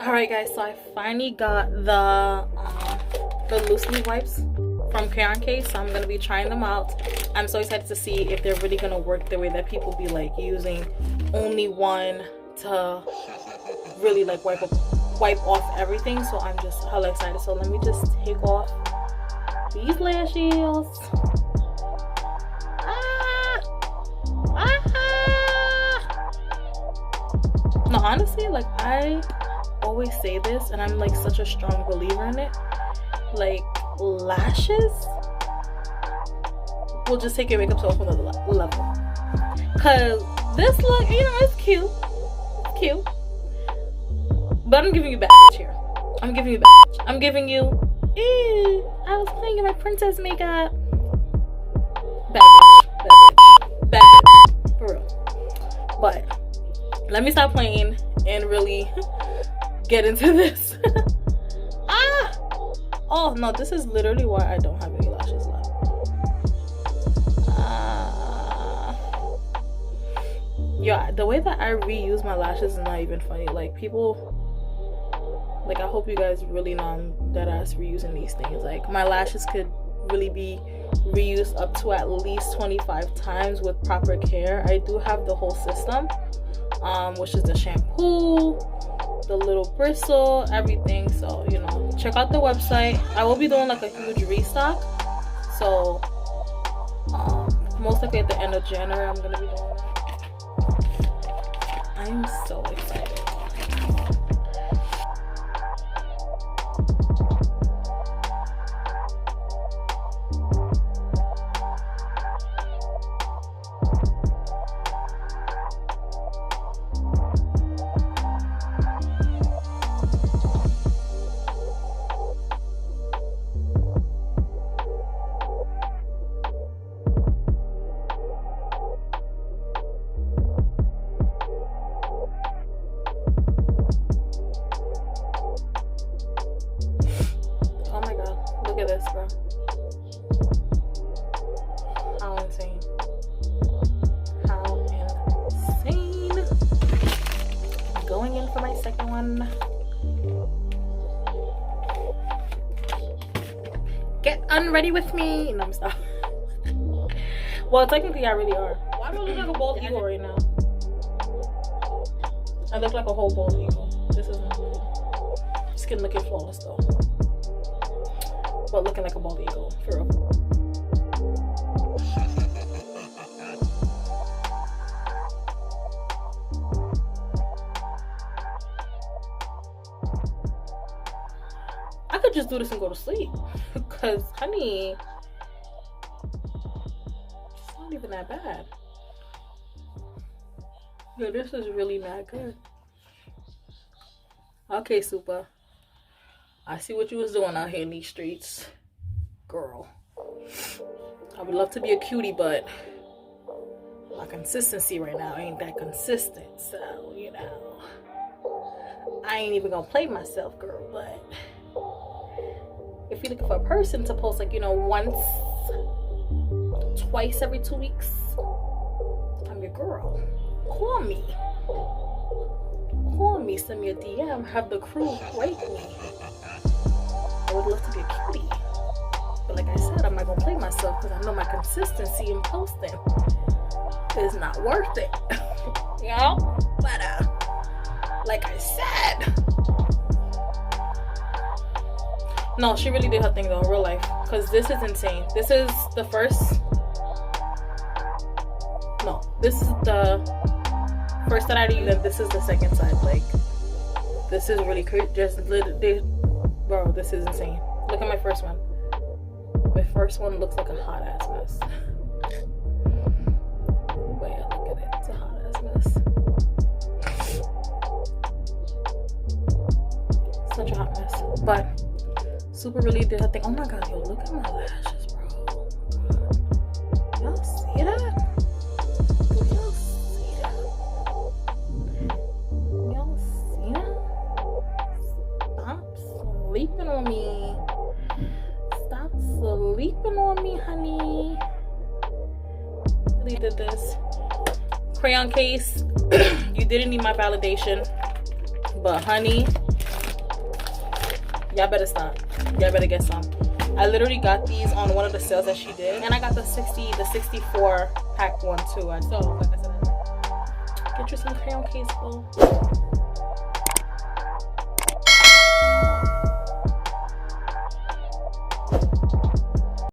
Alright guys, so I finally got the loose leaf wipes from Crayon case, so I'm gonna be trying them out. I'm so excited to see if they're really gonna work the way that people be like using only one to really like wipe off everything. So I'm just hella excited. So let me just take off these lashes. No, honestly, like I always say this and I'm like such a strong believer in it, like lashes will just take your makeup to a whole nother level. Cause this look, you know, it's cute, but I'm giving you bad here. I'm giving you bad. I'm giving you, I was playing in my princess makeup. Bad, for real. But let me stop playing and really get into this. Oh no, this is literally why I don't have any lashes left. Yeah, the way that I reuse my lashes is not even funny. Like people, like I hope you guys really know I'm dead ass reusing these things. Like my lashes could really be reused up to at least 25 times with proper care. I do have the whole system, which is the shampoo, the little bristle, everything. So you know, check out the website. I will be doing like a huge restock, so most likely at the end of January I'm gonna be doing that. I'm so excited. Bro, how insane, going in for my second one. Get unready with me. No, I'm stop. Well, technically I really are. Why do I look like a bald eagle right now? I look like a whole bald eagle. This isn't good. Skin looking flawless though, but looking like a bald eagle, for real. I could just do this and go to sleep, because honey, it's not even that bad. Yeah, this is really not good. Okay, Super. I see what you was doing out here in these streets, girl. I would love to be a cutie, but my consistency right now ain't that consistent. So, you know, I ain't even gonna play myself, girl. But if you're looking for a person to post, like, you know, twice every 2 weeks, I'm your girl. Call me, send me a DM, have the crew rate me. I would love to be a cutie, but like I said, I'm not gonna play myself because I know my consistency in posting is not worth it. You know? But like I said, no, she really did her thing though in real life, because this is insane. This is the first, no, this is the first that I did, and this is the second side. Like, this is really crazy. Just literally, bro, this is insane. Look at my first one. My first one looks like a hot ass mess. But yeah, look at it. It's a hot ass mess. Such a hot mess. But Super really did her thing. Oh my god, yo, look at my lashes, bro. Y'all see that? Sleeping on me. Stop sleeping on me, honey. Really did this. Crayon case. You didn't need my validation, but honey, Y'all better stop. Y'all better get some. I literally got these on one of the sales that she did, and I got the 64 pack one too. And so, like I said, get you some crayon case, boo.